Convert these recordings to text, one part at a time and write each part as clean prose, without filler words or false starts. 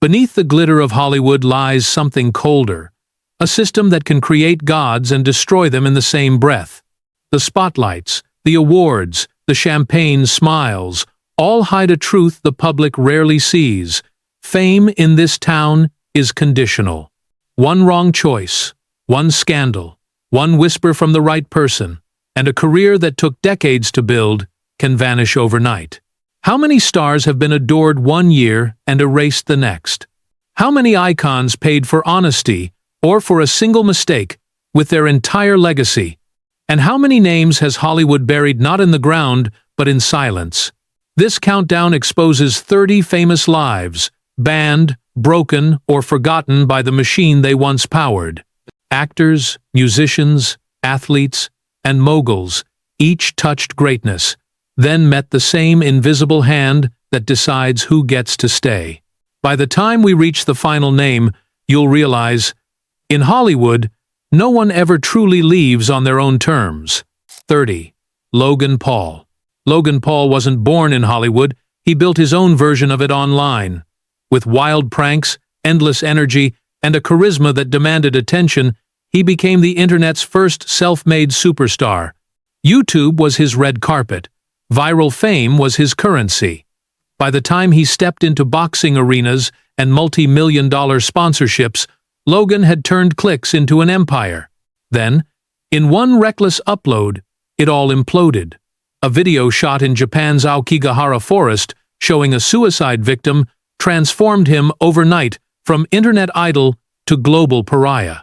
Beneath the glitter of Hollywood lies something colder, a system that can create gods and destroy them in the same breath. The spotlights, the awards, the champagne smiles, all hide a truth the public rarely sees. Fame in this town is conditional. One wrong choice, one scandal, one whisper from the right person, and a career that took decades to build can vanish overnight. How many stars have been adored one year and erased the next? How many icons paid for honesty or for a single mistake with their entire legacy? And how many names has Hollywood buried not in the ground but in silence? This countdown exposes 30 famous lives, banned, broken, or forgotten by the machine they once powered. Actors, musicians, athletes, and moguls, each touched greatness, then met the same invisible hand that decides who gets to stay. By the time we reach the final name, you'll realize, in Hollywood, no one ever truly leaves on their own terms. 30. Logan Paul. Logan Paul wasn't born in Hollywood, he built his own version of it online. With wild pranks, endless energy, and a charisma that demanded attention, he became the internet's first self-made superstar. YouTube was his red carpet. Viral fame was his currency. By the time he stepped into boxing arenas and multi-million-dollar sponsorships, Logan had turned clicks into an empire. Then, in one reckless upload, it all imploded. A video shot in Japan's Aokigahara forest showing a suicide victim transformed him overnight from internet idol to global pariah.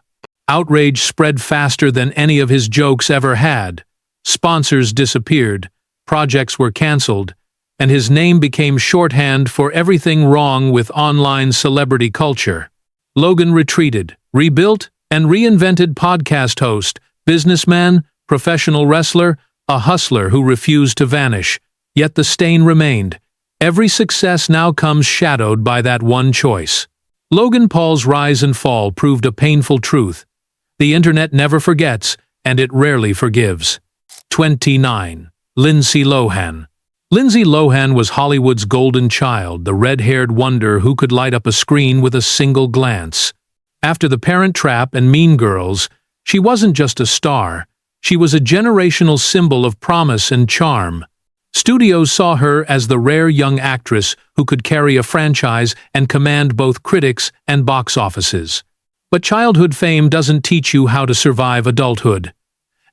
Outrage spread faster than any of his jokes ever had. Sponsors disappeared, projects were cancelled, and his name became shorthand for everything wrong with online celebrity culture. Logan retreated, rebuilt, and reinvented podcast host, businessman, professional wrestler, a hustler who refused to vanish. Yet the stain remained. Every success now comes shadowed by that one choice. Logan Paul's rise and fall proved a painful truth. The internet never forgets, and it rarely forgives. 29. Lindsay Lohan. Lindsay Lohan was Hollywood's golden child, the red-haired wonder who could light up a screen with a single glance. After The Parent Trap and Mean Girls, she wasn't just a star, she was a generational symbol of promise and charm. Studios saw her as the rare young actress who could carry a franchise and command both critics and box offices. But childhood fame doesn't teach you how to survive adulthood.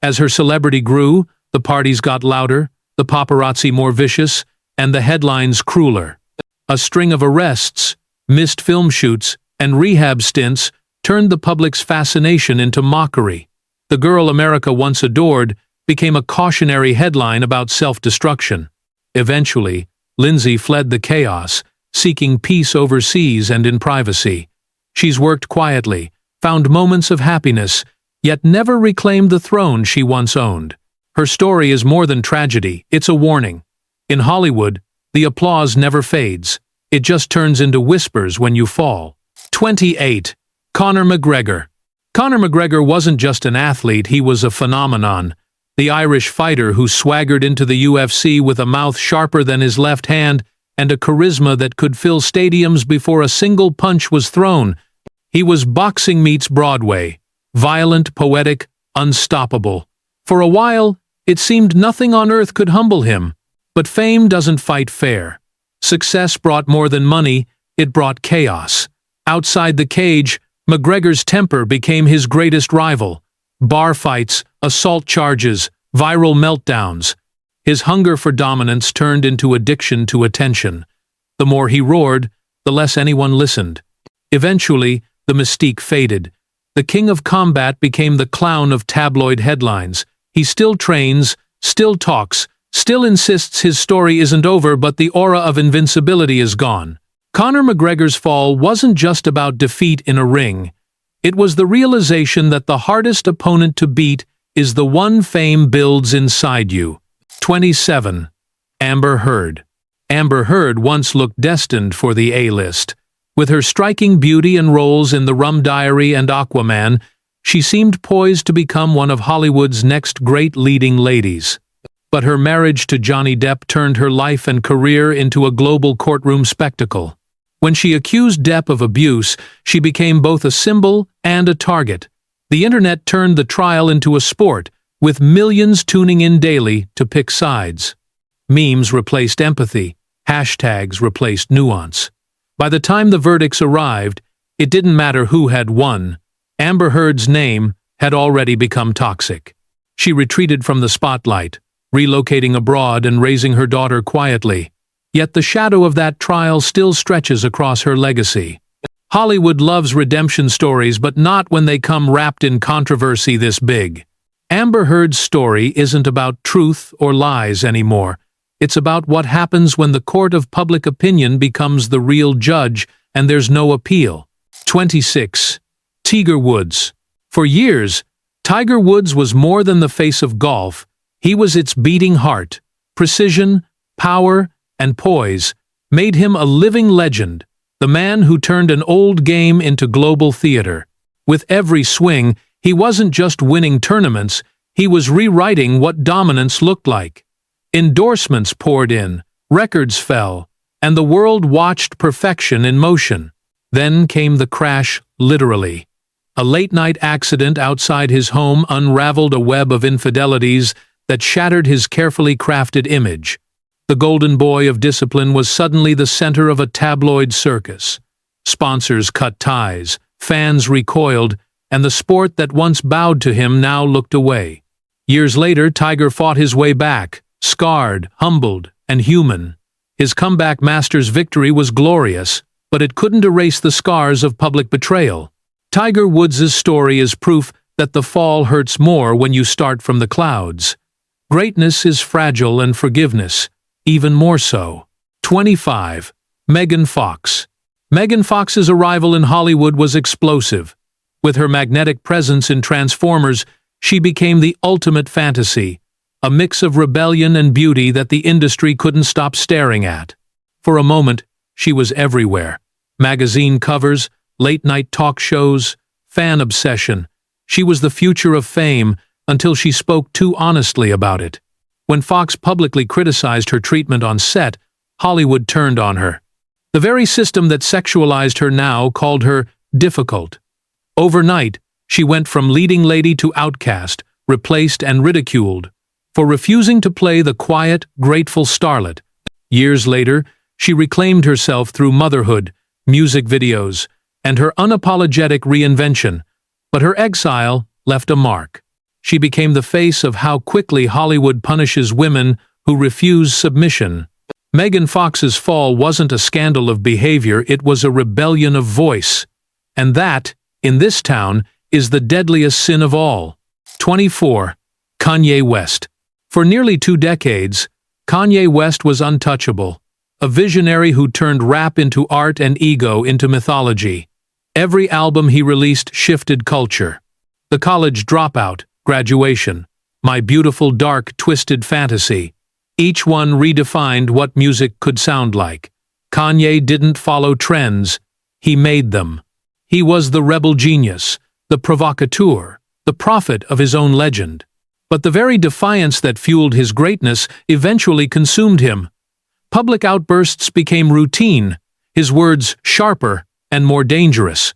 As her celebrity grew, the parties got louder, the paparazzi more vicious, and the headlines crueler. A string of arrests, missed film shoots, and rehab stints turned the public's fascination into mockery. The girl America once adored became a cautionary headline about self-destruction. Eventually, Lindsay fled the chaos, seeking peace overseas and in privacy. She's worked quietly, found moments of happiness, yet never reclaimed the throne she once owned. Her story is more than tragedy, it's a warning. In Hollywood, the applause never fades. It just turns into whispers when you fall. 28. Conor McGregor. Conor McGregor wasn't just an athlete, he was a phenomenon. The Irish fighter who swaggered into the UFC with a mouth sharper than his left hand and a charisma that could fill stadiums before a single punch was thrown. He was boxing meets Broadway. Violent, poetic, unstoppable. For a while, it seemed nothing on earth could humble him. But fame doesn't fight fair. Success brought more than money, it brought chaos. Outside the cage, McGregor's temper became his greatest rival. Bar fights, assault charges, viral meltdowns. His hunger for dominance turned into addiction to attention. The more he roared, the less anyone listened. Eventually, the mystique faded. The king of combat became the clown of tabloid headlines. He still trains, still talks, still insists his story isn't over, but the aura of invincibility is gone. Conor McGregor's fall wasn't just about defeat in a ring. It was the realization that the hardest opponent to beat is the one fame builds inside you. 27. Amber Heard. Amber Heard once looked destined for the A-list. With her striking beauty and roles in The Rum Diary and Aquaman, she seemed poised to become one of Hollywood's next great leading ladies. But her marriage to Johnny Depp turned her life and career into a global courtroom spectacle. When she accused Depp of abuse, she became both a symbol and a target. The internet turned the trial into a sport, with millions tuning in daily to pick sides. Memes replaced empathy, hashtags replaced nuance. By the time the verdicts arrived, it didn't matter who had won. Amber Heard's name had already become toxic. She retreated from the spotlight, relocating abroad and raising her daughter quietly. Yet the shadow of that trial still stretches across her legacy. Hollywood loves redemption stories, but not when they come wrapped in controversy this big. Amber Heard's story isn't about truth or lies anymore. It's about what happens when the court of public opinion becomes the real judge and there's no appeal. 26. Tiger Woods. For years, Tiger Woods was more than the face of golf. He was its beating heart. Precision, power, and poise made him a living legend, the man who turned an old game into global theater. With every swing, he wasn't just winning tournaments, he was rewriting what dominance looked like. Endorsements poured in, records fell, and the world watched perfection in motion. Then came the crash, literally. A late-night accident outside his home unraveled a web of infidelities that shattered his carefully crafted image. The golden boy of discipline was suddenly the center of a tabloid circus. Sponsors cut ties, fans recoiled, and the sport that once bowed to him now looked away. Years later, Tiger fought his way back, scarred, humbled, and human. His comeback Masters victory was glorious, but it couldn't erase the scars of public betrayal. Tiger Woods' story is proof that the fall hurts more when you start from the clouds. Greatness is fragile, and forgiveness even more so. 25. Megan Fox. Megan Fox's arrival in Hollywood was explosive. With her magnetic presence in Transformers, she became the ultimate fantasy, a mix of rebellion and beauty that the industry couldn't stop staring at. For a moment, she was everywhere. Magazine covers, late-night talk shows, fan obsession. She was the future of fame until she spoke too honestly about it. When Fox publicly criticized her treatment on set, Hollywood turned on her. The very system that sexualized her now called her difficult. Overnight, she went from leading lady to outcast, replaced and ridiculed, for refusing to play the quiet, grateful starlet. Years later, she reclaimed herself through motherhood, music videos, and her unapologetic reinvention, but her exile left a mark. She became the face of how quickly Hollywood punishes women who refuse submission. Megan Fox's fall wasn't a scandal of behavior, it was a rebellion of voice. And that, in this town, is the deadliest sin of all. 24. Kanye West. For nearly 2 decades, Kanye West was untouchable, a visionary who turned rap into art and ego into mythology. Every album he released shifted culture. The College Dropout, Graduation, My Beautiful Dark Twisted Fantasy. Each one redefined what music could sound like. Kanye didn't follow trends, he made them. He was the rebel genius, the provocateur, the prophet of his own legend. But the very defiance that fueled his greatness eventually consumed him. Public outbursts became routine, his words sharper and more dangerous.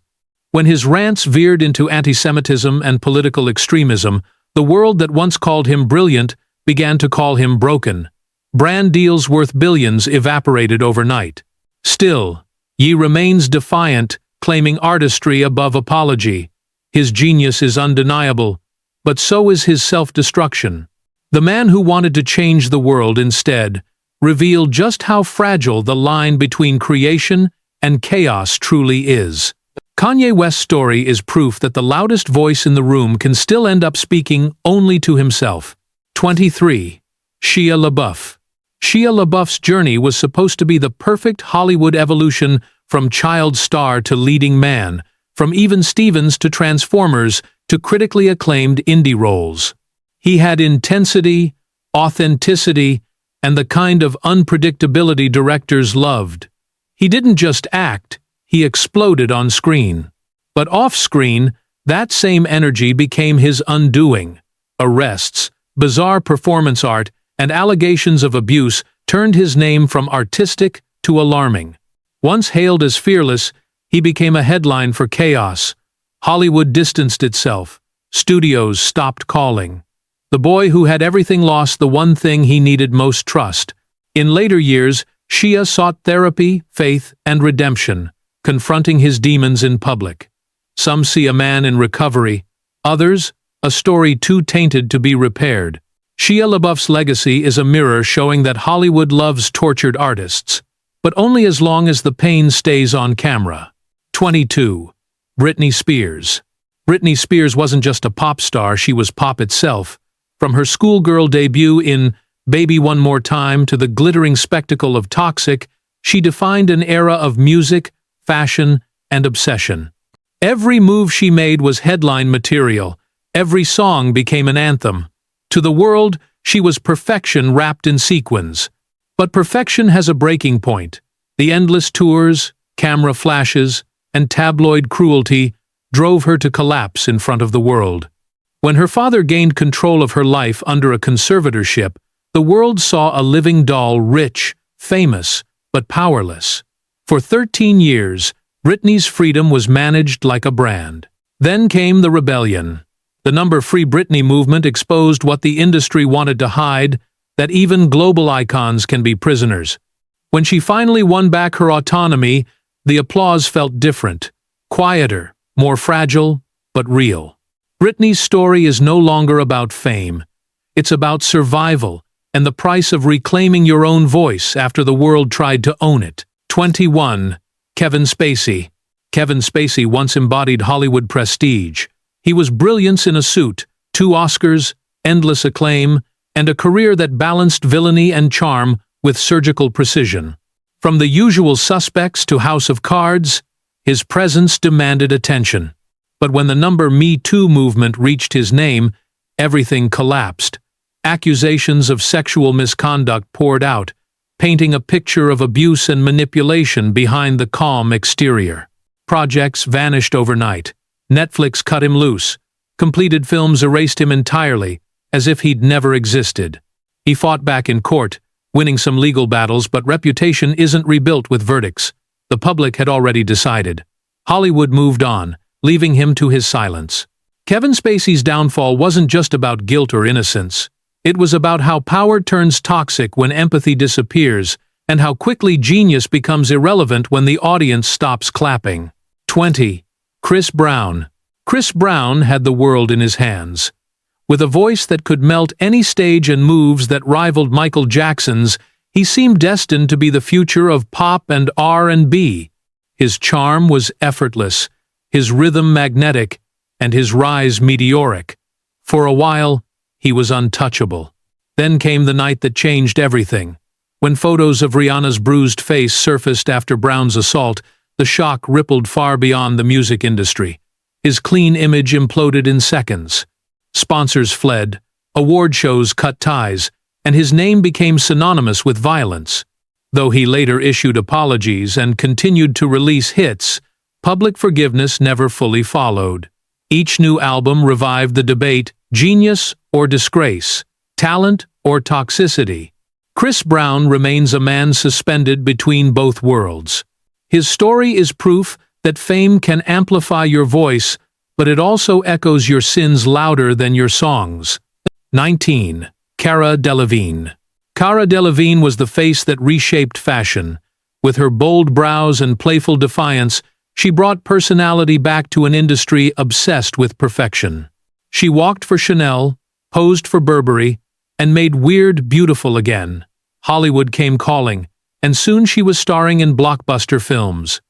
When his rants veered into anti-Semitism and political extremism, the world that once called him brilliant began to call him broken. Brand deals worth billions evaporated overnight. Still, Ye remains defiant, claiming artistry above apology. His genius is undeniable, but so is his self-destruction. The man who wanted to change the world instead revealed just how fragile the line between creation and chaos truly is. Kanye West's story is proof that the loudest voice in the room can still end up speaking only to himself. 23. Shia LaBeouf. Shia LaBeouf's journey was supposed to be the perfect Hollywood evolution from child star to leading man, from Even Stevens to Transformers to critically acclaimed indie roles. He had intensity, authenticity, and the kind of unpredictability directors loved. He didn't just act, he exploded on screen. But off-screen, that same energy became his undoing. Arrests, bizarre performance art, and allegations of abuse turned his name from artistic to alarming. Once hailed as fearless, he became a headline for chaos. Hollywood distanced itself. Studios stopped calling. The boy who had everything lost the one thing he needed most: trust. In later years, Shia sought therapy, faith, and redemption, confronting his demons in public. Some see a man in recovery, others, a story too tainted to be repaired. Shia LaBeouf's legacy is a mirror showing that Hollywood loves tortured artists, but only as long as the pain stays on camera. 22. Britney Spears. Britney Spears wasn't just a pop star, she was pop itself. From her schoolgirl debut in Baby One More Time to the glittering spectacle of Toxic, she defined an era of music, fashion, and obsession. Every move she made was headline material. Every song became an anthem. To the world, she was perfection wrapped in sequins. But perfection has a breaking point. The endless tours, camera flashes, and tabloid cruelty drove her to collapse in front of the world. When her father gained control of her life under a conservatorship, the world saw a living doll, rich, famous, but powerless. For 13 years, Britney's freedom was managed like a brand. Then came the rebellion. The Free Britney movement exposed what the industry wanted to hide, that even global icons can be prisoners. When she finally won back her autonomy, the applause felt different, quieter, more fragile, but real. Britney's story is no longer about fame. It's about survival and the price of reclaiming your own voice after the world tried to own it. 21. Kevin Spacey. Kevin Spacey once embodied Hollywood prestige. He was brilliance in a suit, 2 Oscars, endless acclaim, and a career that balanced villainy and charm with surgical precision. From The Usual Suspects to House of Cards, his presence demanded attention. But when the Me Too movement reached his name, everything collapsed. Accusations of sexual misconduct poured out, painting a picture of abuse and manipulation behind the calm exterior. Projects vanished overnight. Netflix cut him loose. Completed films erased him entirely, as if he'd never existed. He fought back in court, winning some legal battles, but reputation isn't rebuilt with verdicts. The public had already decided. Hollywood moved on, leaving him to his silence. Kevin Spacey's downfall wasn't just about guilt or innocence. It was about how power turns toxic when empathy disappears, and how quickly genius becomes irrelevant when the audience stops clapping. 20. Chris Brown. Chris Brown had the world in his hands. With a voice that could melt any stage and moves that rivaled Michael Jackson's, he seemed destined to be the future of pop and R&B. His charm was effortless, his rhythm magnetic, and his rise meteoric. For a while, he was untouchable. Then came the night that changed everything. When photos of Rihanna's bruised face surfaced after Brown's assault, the shock rippled far beyond the music industry. His clean image imploded in seconds. Sponsors fled, award shows cut ties, and his name became synonymous with violence. Though he later issued apologies and continued to release hits, public forgiveness never fully followed. Each new album revived the debate: genius or disgrace, talent or toxicity. Chris Brown remains a man suspended between both worlds. His story is proof that fame can amplify your voice, but it also echoes your sins louder than your songs. 19. Cara Delevingne. Cara Delevingne was the face that reshaped fashion. With her bold brows and playful defiance, she brought personality back to an industry obsessed with perfection. She walked for Chanel, posed for Burberry, and made weird beautiful again. Hollywood came calling, and soon she was starring in blockbuster films.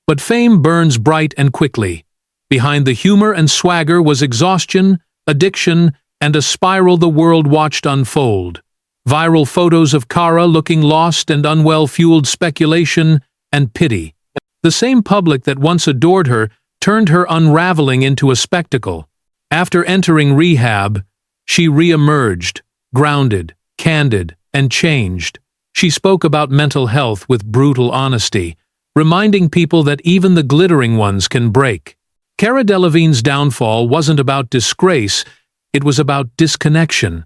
But fame burns bright and quickly. Behind the humor and swagger was exhaustion, addiction, and a spiral the world watched unfold. Viral photos of Cara looking lost and unwell fueled speculation and pity. The same public that once adored her turned her unraveling into a spectacle. After entering rehab, she re-emerged, grounded, candid, and changed. She spoke about mental health with brutal honesty, reminding people that even the glittering ones can break. Cara Delevingne's downfall wasn't about disgrace, it was about disconnection.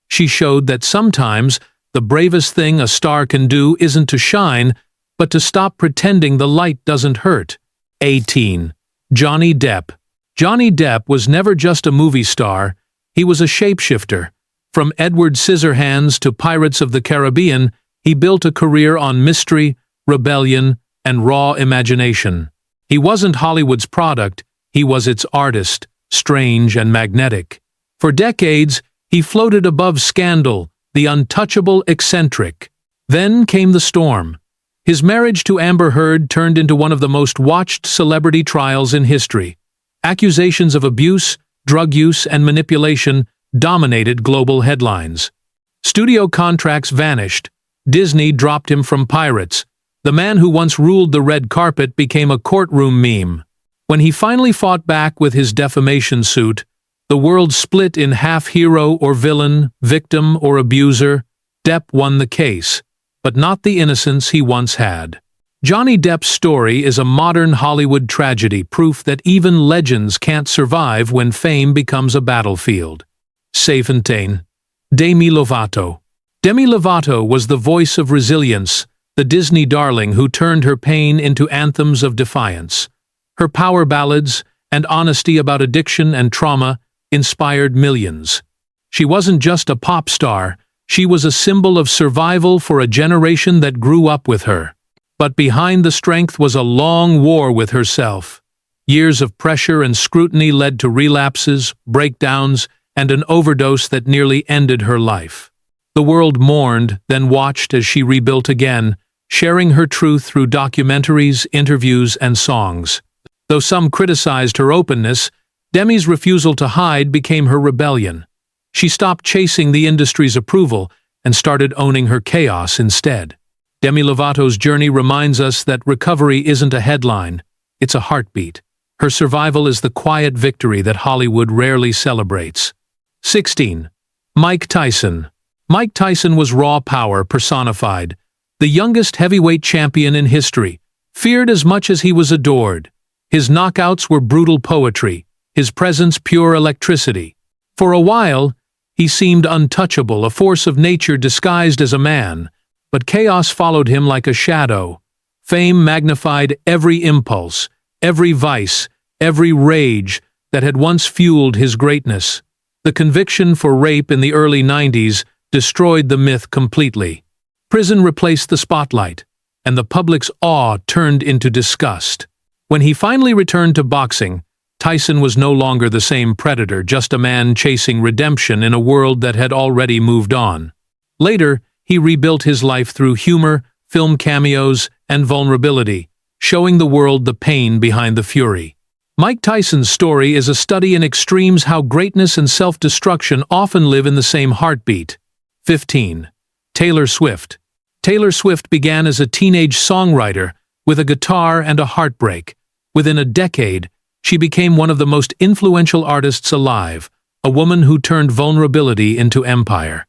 She showed that sometimes the bravest thing a star can do isn't to shine, but to stop pretending the light doesn't hurt. 18. Johnny Depp. Johnny Depp was never just a movie star, he was a shapeshifter. From Edward Scissorhands to Pirates of the Caribbean, he built a career on mystery, rebellion, and raw imagination. He wasn't Hollywood's product, he was its artist, strange and magnetic. For decades, he floated above scandal, the untouchable eccentric. Then came the storm. His marriage to Amber Heard turned into one of the most watched celebrity trials in history. Accusations of abuse, drug use, and manipulation dominated global headlines. Studio contracts vanished. Disney dropped him from Pirates. The man who once ruled the red carpet became a courtroom meme. When he finally fought back with his defamation suit, the world split in half hero or villain, victim or abuser. Depp won the case, but not the innocence he once had. Johnny Depp's story is a modern Hollywood tragedy, proof that even legends can't survive when fame becomes a battlefield. 17. Demi Lovato. Demi Lovato was the voice of resilience, the Disney darling who turned her pain into anthems of defiance. Her power ballads and honesty about addiction and trauma inspired millions. She wasn't just a pop star, she was a symbol of survival for a generation that grew up with her. But behind the strength was a long war with herself. Years of pressure and scrutiny led to relapses, breakdowns, and an overdose that nearly ended her life. The world mourned, then watched as she rebuilt again, sharing her truth through documentaries, interviews, and songs. Though some criticized her openness, Demi's refusal to hide became her rebellion. She stopped chasing the industry's approval and started owning her chaos instead. Demi Lovato's journey reminds us that recovery isn't a headline, it's a heartbeat. Her survival is the quiet victory that Hollywood rarely celebrates. 16. Mike Tyson. Mike Tyson was raw power personified, the youngest heavyweight champion in history, feared as much as he was adored. His knockouts were brutal poetry, his presence pure electricity. For a while, he seemed untouchable, a force of nature disguised as a man, but chaos followed him like a shadow. Fame magnified every impulse, every vice, every rage that had once fueled his greatness. The conviction for rape in the early 90s destroyed the myth completely. Prison replaced the spotlight, and the public's awe turned into disgust. When he finally returned to boxing, Tyson was no longer the same predator, just a man chasing redemption in a world that had already moved on. Later, he rebuilt his life through humor, film cameos, and vulnerability, showing the world the pain behind the fury. Mike Tyson's story is a study in extremes, how greatness and self-destruction often live in the same heartbeat. 15. Taylor Swift. Taylor Swift began as a teenage songwriter with a guitar and a heartbreak. Within a decade, she became one of the most influential artists alive, a woman who turned vulnerability into empire.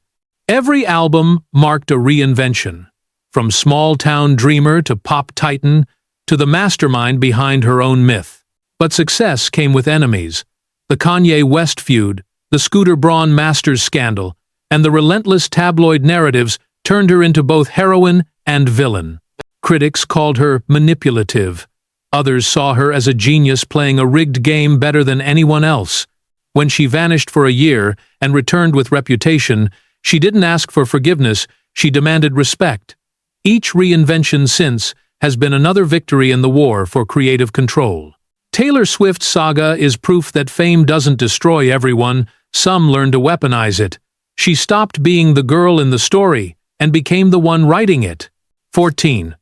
Every album marked a reinvention, from small-town dreamer to pop titan to the mastermind behind her own myth. But success came with enemies. The Kanye West feud, the Scooter Braun Masters scandal, and the relentless tabloid narratives turned her into both heroine and villain. Critics called her manipulative. Others saw her as a genius playing a rigged game better than anyone else. When she vanished for a year and returned with reputation, she didn't ask for forgiveness, she demanded respect. Each reinvention since has been another victory in the war for creative control. Taylor Swift's saga is proof that fame doesn't destroy everyone, some learn to weaponize it. She stopped being the girl in the story and became the one writing it. 14.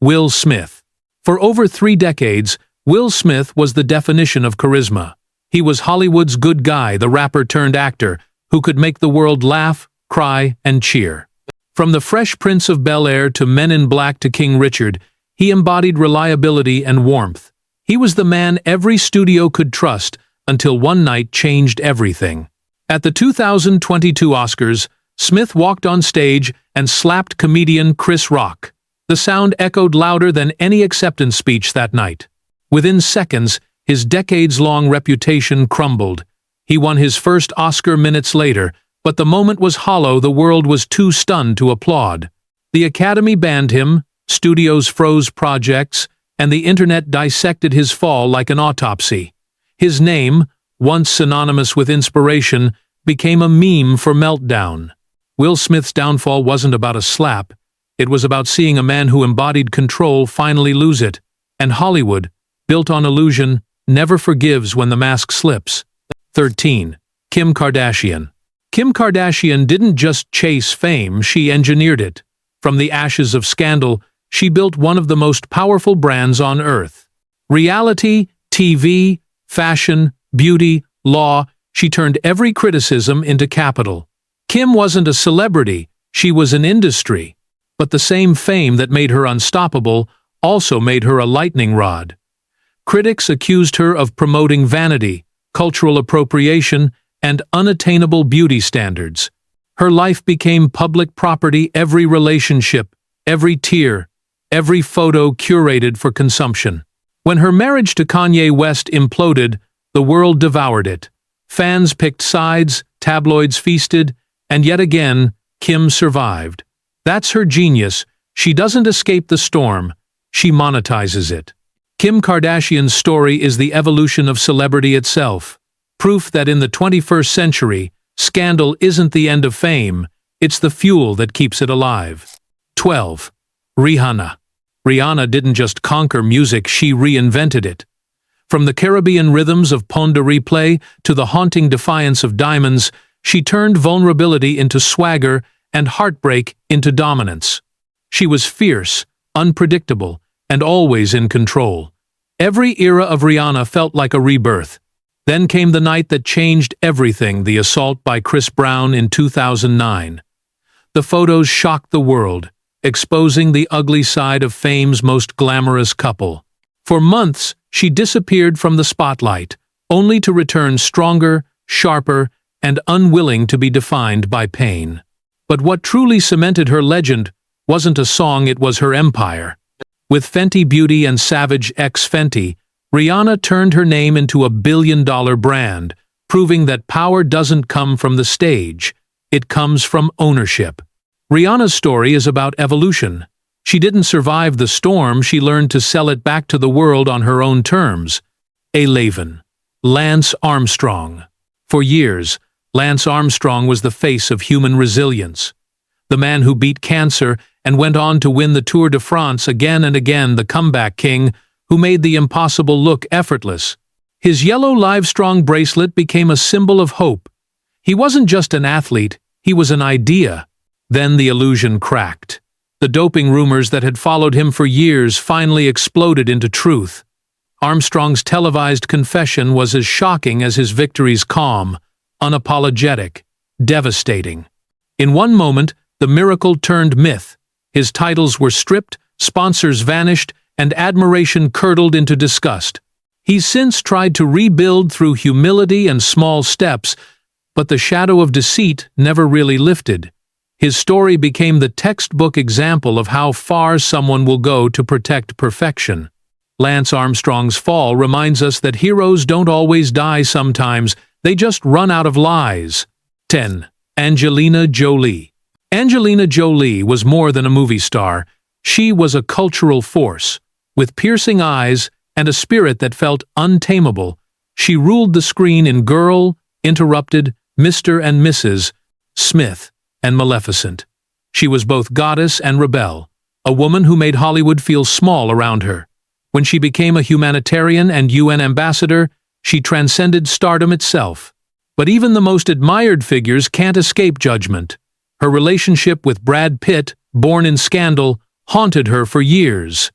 Will Smith. For over 3 decades, Will Smith was the definition of charisma. He was Hollywood's good guy, the rapper turned actor, who could make the world laugh, cry, and cheer. From the Fresh Prince of Bel-Air to Men in Black to King Richard, he embodied reliability and warmth. He was the man every studio could trust until one night changed everything. At the 2022 Oscars, Smith walked on stage and slapped comedian Chris Rock. The sound echoed louder than any acceptance speech that night. Within seconds, his decades-long reputation crumbled. He won his first Oscar minutes later, but the moment was hollow, the world was too stunned to applaud. The Academy banned him, Studios froze projects, and the internet dissected his fall like an autopsy. His name, once synonymous with inspiration, became a meme for meltdown. Will Smith's downfall wasn't about a slap. It was about seeing a man who embodied control finally lose it. And Hollywood, built on illusion, never forgives when the mask slips. 13. Kim Kardashian. Kim Kardashian didn't just chase fame, she engineered it. From the ashes of scandal, she built one of the most powerful brands on earth. Reality, TV, fashion, beauty, law, she turned every criticism into capital. Kim wasn't a celebrity, she was an industry. But the same fame that made her unstoppable also made her a lightning rod. Critics accused her of promoting vanity, cultural appropriation, and unattainable beauty standards. Her life became public property, every relationship, every tear, every photo curated for consumption. When her marriage to Kanye West imploded, the world devoured it. Fans picked sides, tabloids feasted, and yet again, Kim survived. That's her genius. She doesn't escape the storm, she monetizes it. Kim Kardashian's story is the evolution of celebrity itself. Proof that in the 21st century, scandal isn't the end of fame, it's the fuel that keeps it alive. 12. Rihanna. Rihanna didn't just conquer music, she reinvented it. From the Caribbean rhythms of Pon de Replay to the haunting defiance of Diamonds, she turned vulnerability into swagger and heartbreak into dominance. She was fierce, unpredictable, and always in control. Every era of Rihanna felt like a rebirth. Then came the night that changed everything, the assault by Chris Brown in 2009. The photos shocked the world, exposing the ugly side of fame's most glamorous couple. For months, she disappeared from the spotlight, only to return stronger, sharper, and unwilling to be defined by pain. But what truly cemented her legend wasn't a song, it was her empire. With Fenty Beauty and Savage X Fenty, Rihanna turned her name into a billion-dollar brand, proving that power doesn't come from the stage, it comes from ownership. Rihanna's story is about evolution. She didn't survive the storm, she learned to sell it back to the world on her own terms. A Laven. Lance Armstrong. For years, Lance Armstrong was the face of human resilience. The man who beat cancer and went on to win the Tour de France again and again, the comeback king who made the impossible look effortless. His yellow Livestrong bracelet became a symbol of hope. He wasn't just an athlete, he was an idea. Then the illusion cracked. The doping rumors that had followed him for years finally exploded into truth. Armstrong's televised confession was as shocking as his victory's calm, unapologetic, devastating. In one moment, the miracle turned myth. His titles were stripped, sponsors vanished, and admiration curdled into disgust. He's since tried to rebuild through humility and small steps, but the shadow of deceit never really lifted. His story became the textbook example of how far someone will go to protect perfection. Lance Armstrong's fall reminds us that heroes don't always die sometimes, they just run out of lies. 10. Angelina Jolie. Angelina Jolie was more than a movie star. She was a cultural force. With piercing eyes and a spirit that felt untamable, she ruled the screen in Girl, Interrupted, Mr. and Mrs. Smith, and Maleficent. She was both goddess and rebel, a woman who made Hollywood feel small around her. When she became a humanitarian and UN ambassador, she transcended stardom itself. But even the most admired figures can't escape judgment. Her relationship with Brad Pitt, born in scandal, haunted her for years.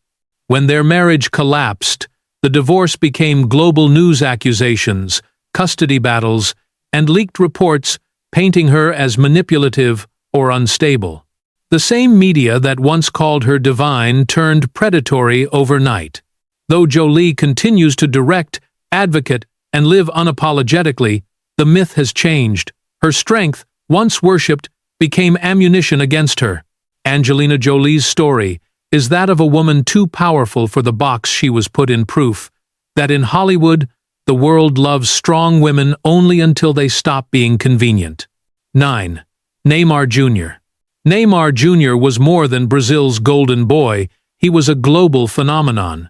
When their marriage collapsed, the divorce became global news accusations, custody battles, and leaked reports painting her as manipulative or unstable. The same media that once called her divine turned predatory overnight. Though Jolie continues to direct, advocate, and live unapologetically, the myth has changed. Her strength, once worshipped, became ammunition against her. Angelina Jolie's story is that of a woman too powerful for the box she was put in, proof that in Hollywood, the world loves strong women only until they stop being convenient. 9. Neymar Jr. Neymar Jr. was more than Brazil's golden boy, He was a global phenomenon.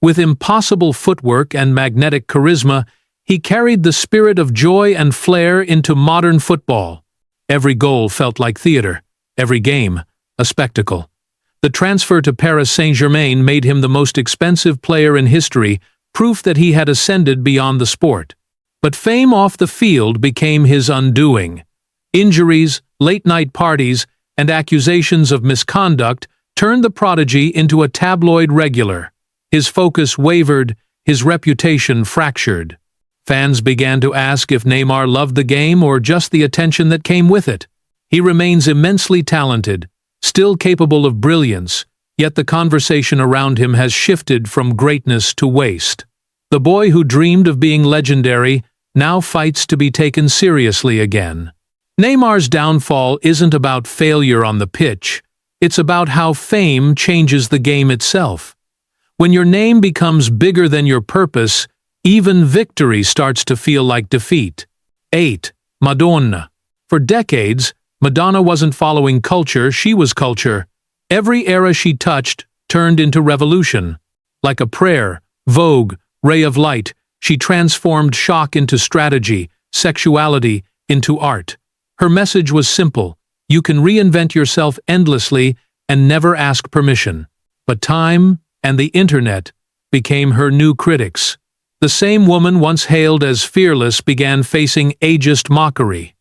With impossible footwork and magnetic charisma, he carried the spirit of joy and flair into modern football. Every goal felt like theater, every game a spectacle. The transfer to Paris Saint-Germain made him the most expensive player in history, proof that he had ascended beyond the sport. But fame off the field became his undoing. Injuries, late-night parties, and accusations of misconduct turned the prodigy into a tabloid regular. His focus wavered, his reputation fractured. Fans began to ask if Neymar loved the game or just the attention that came with it. He remains immensely talented, still capable of brilliance, yet the conversation around him has shifted from greatness to waste. The boy who dreamed of being legendary now fights to be taken seriously again. Neymar's downfall isn't about failure on the pitch, it's about how fame changes the game itself. When your name becomes bigger than your purpose, even victory starts to feel like defeat. 8. Madonna. For decades, Madonna wasn't following culture, she was culture. Every era she touched turned into revolution. Like a prayer, vogue, ray of light, she transformed shock into strategy, sexuality into art. Her message was simple: you can reinvent yourself endlessly and never ask permission. But time and the internet became her new critics. The same woman once hailed as fearless began facing ageist mockery.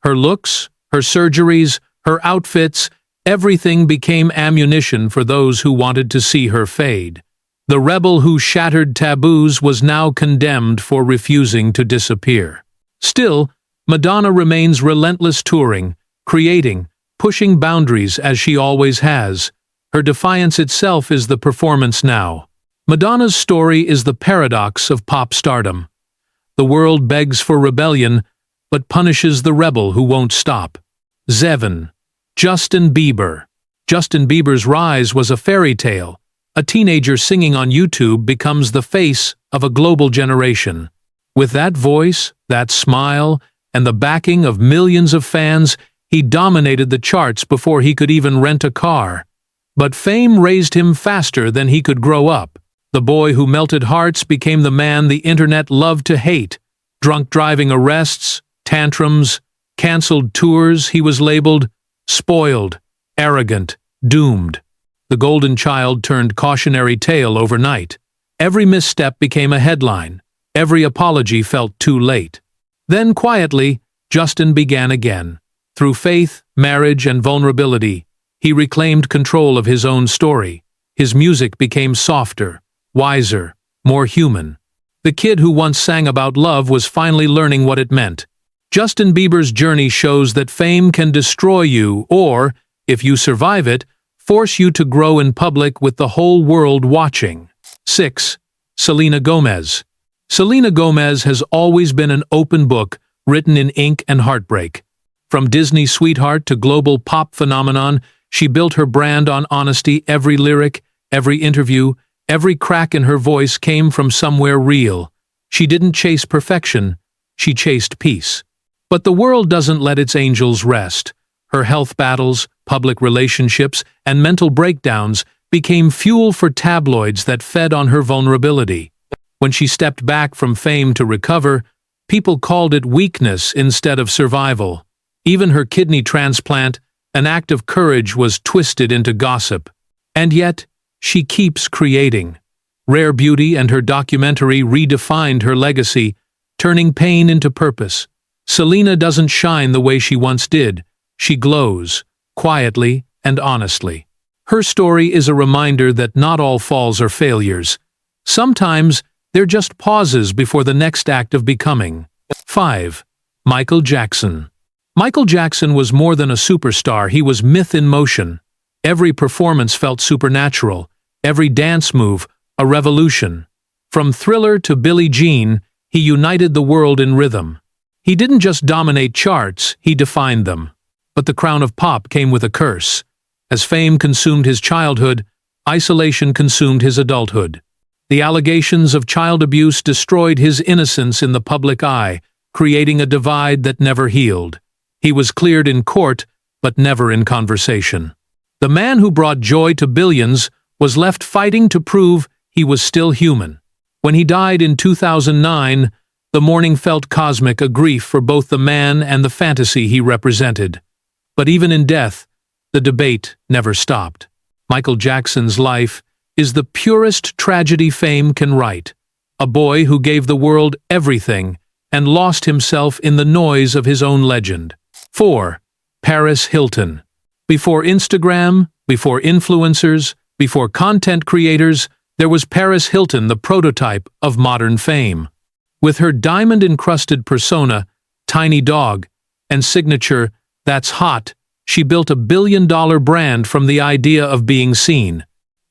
Her looks, her surgeries, her outfits, everything became ammunition for those who wanted to see her fade. The rebel who shattered taboos was now condemned for refusing to disappear. Still, Madonna remains relentless, touring, creating, pushing boundaries as she always has. Her defiance itself is the performance now. Madonna's story is the paradox of pop stardom. The world begs for rebellion, but punishes the rebel who won't stop. 7. Justin Bieber. Justin Bieber's rise was a fairy tale. A teenager singing on YouTube becomes the face of a global generation. With that voice, that smile, and the backing of millions of fans, he dominated the charts before he could even rent a car. But fame raised him faster than he could grow up. The boy who melted hearts became the man the internet loved to hate. Drunk driving arrests, tantrums, cancelled tours, he was labeled spoiled, arrogant, doomed. The golden child turned cautionary tale overnight. Every misstep became a headline. Every apology felt too late. Then quietly, Justin began again. Through faith, marriage, and vulnerability, he reclaimed control of his own story. His music became softer, wiser, more human. The kid who once sang about love was finally learning what it meant. Justin Bieber's journey shows that fame can destroy you or, if you survive it, force you to grow in public with the whole world watching. 6. Selena Gomez. Selena Gomez has always been an open book, written in ink and heartbreak. From Disney sweetheart to global pop phenomenon, she built her brand on honesty. Every lyric, every interview, every crack in her voice came from somewhere real. She didn't chase perfection, she chased peace. But the world doesn't let its angels rest. Her health battles, public relationships, and mental breakdowns became fuel for tabloids that fed on her vulnerability. When she stepped back from fame to recover, people called it weakness instead of survival. Even her kidney transplant, an act of courage, was twisted into gossip. And yet, she keeps creating. Rare Beauty and her documentary redefined her legacy, turning pain into purpose. Selena doesn't shine the way she once did. She glows, quietly and honestly. Her story is a reminder that not all falls are failures. Sometimes, they're just pauses before the next act of becoming. 5. Michael Jackson. Michael Jackson was more than a superstar, he was myth in motion. Every performance felt supernatural, every dance move, a revolution. From Thriller to Billie Jean, he united the world in rhythm. He didn't just dominate charts, he defined them. But the crown of pop came with a curse. As fame consumed his childhood, isolation consumed his adulthood. The allegations of child abuse destroyed his innocence in the public eye, creating a divide that never healed. He was cleared in court, but never in conversation. The man who brought joy to billions was left fighting to prove he was still human. When he died in 2009, the mourning felt cosmic, a grief for both the man and the fantasy he represented. But even in death, the debate never stopped. Michael Jackson's life is the purest tragedy fame can write. A boy who gave the world everything and lost himself in the noise of his own legend. 4. Paris Hilton. Before Instagram, before influencers, before content creators, there was Paris Hilton, the prototype of modern fame. With her diamond-encrusted persona, tiny dog, and signature, "That's hot," she built a billion-dollar brand from the idea of being seen.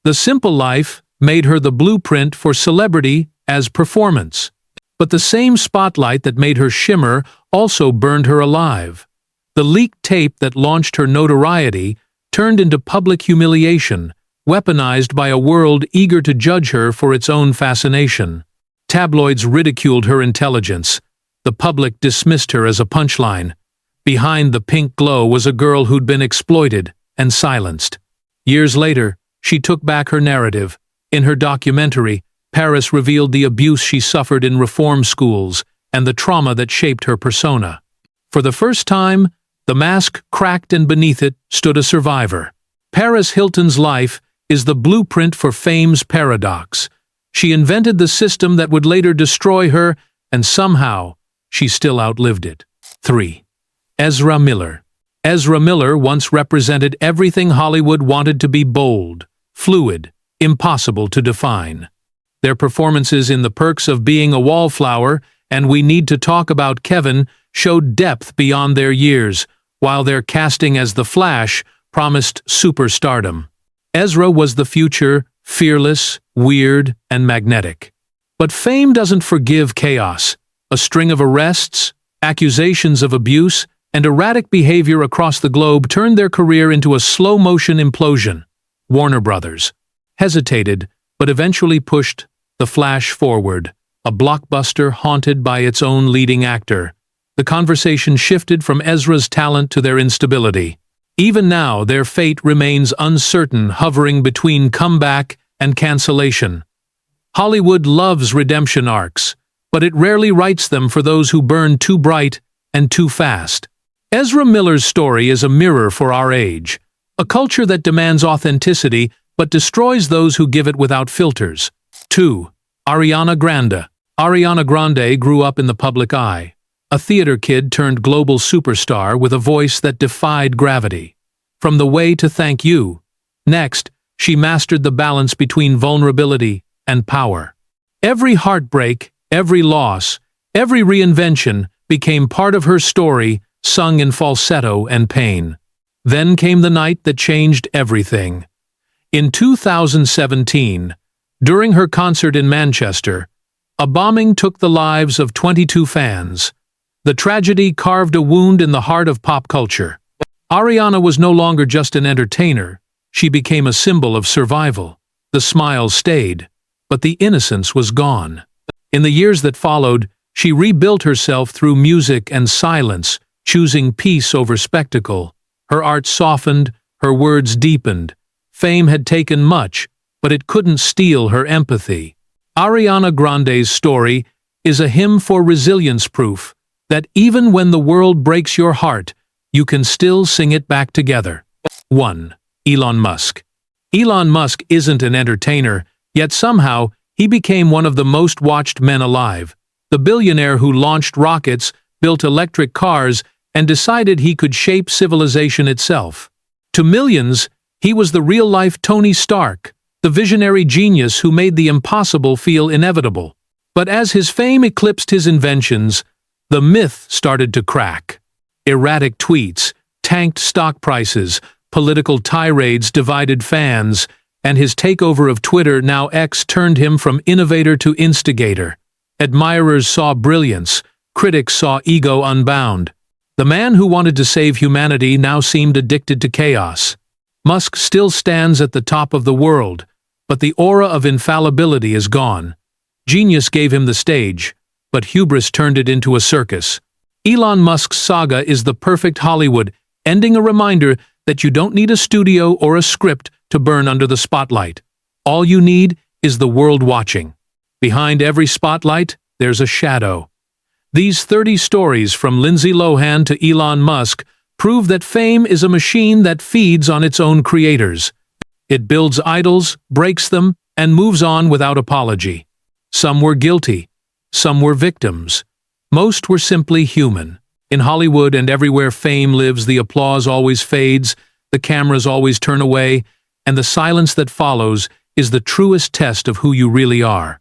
The simple life made her the blueprint for celebrity as performance. But the same spotlight that made her shimmer also burned her alive. The leaked tape that launched her notoriety turned into public humiliation, weaponized by a world eager to judge her for its own fascination. Tabloids ridiculed her intelligence. The public dismissed her as a punchline. Behind the pink glow was a girl who'd been exploited and silenced. Years later, she took back her narrative. In her documentary, Paris revealed the abuse she suffered in reform schools and the trauma that shaped her persona. For the first time, the mask cracked and beneath it stood a survivor. Paris Hilton's life is the blueprint for fame's paradox. She invented the system that would later destroy her, and somehow, she still outlived it. 3. Ezra Miller. Ezra Miller once represented everything Hollywood wanted to be: bold, fluid, impossible to define. Their performances in The Perks of Being a Wallflower and We Need to Talk About Kevin showed depth beyond their years, while their casting as the Flash promised superstardom. Ezra was the future, fearless, weird, and magnetic. But fame doesn't forgive chaos. A string of arrests, accusations of abuse, and erratic behavior across the globe turned their career into a slow-motion implosion. Warner Brothers hesitated, but eventually pushed The Flash forward, a blockbuster haunted by its own leading actor. The conversation shifted from Ezra's talent to their instability. Even now, their fate remains uncertain, hovering between comeback and cancellation. Hollywood loves redemption arcs, but it rarely writes them for those who burn too bright and too fast. Ezra Miller's story is a mirror for our age, a culture that demands authenticity but destroys those who give it without filters. 2. Ariana Grande. Ariana Grande grew up in the public eye, a theater kid turned global superstar with a voice that defied gravity. From The Way to Thank You. Next, she mastered the balance between vulnerability and power. Every heartbreak, every loss, every reinvention became part of her story, sung in falsetto and pain. Then came the night that changed everything. In 2017, during her concert in Manchester, a bombing took the lives of 22 fans. The tragedy carved a wound in the heart of pop culture. Ariana was no longer just an entertainer. She became a symbol of survival. The smile stayed, but the innocence was gone. In the years that followed, she rebuilt herself through music and silence, choosing peace over spectacle. Her art softened, her words deepened. Fame had taken much, but it couldn't steal her empathy. Ariana Grande's story is a hymn for resilience, proof that even when the world breaks your heart, you can still sing it back together. 1. Elon Musk. Elon Musk isn't an entertainer, yet somehow he became one of the most watched men alive. The billionaire who launched rockets, built electric cars, and decided he could shape civilization itself. To millions, he was the real-life Tony Stark, the visionary genius who made the impossible feel inevitable. But as his fame eclipsed his inventions, the myth started to crack. Erratic tweets, tanked stock prices, political tirades divided fans, and his takeover of Twitter, now X, turned him from innovator to instigator. Admirers saw brilliance, critics saw ego unbound. The man who wanted to save humanity now seemed addicted to chaos. Musk still stands at the top of the world, but the aura of infallibility is gone. Genius gave him the stage, but hubris turned it into a circus. Elon Musk's saga is the perfect Hollywood ending, a reminder that you don't need a studio or a script to burn under the spotlight. All you need is the world watching. Behind every spotlight, there's a shadow. These 30 stories from Lindsay Lohan to Elon Musk prove that fame is a machine that feeds on its own creators. It builds idols, breaks them, and moves on without apology. Some were guilty. Some were victims. Most were simply human. In Hollywood and everywhere fame lives, the applause always fades, the cameras always turn away, and the silence that follows is the truest test of who you really are.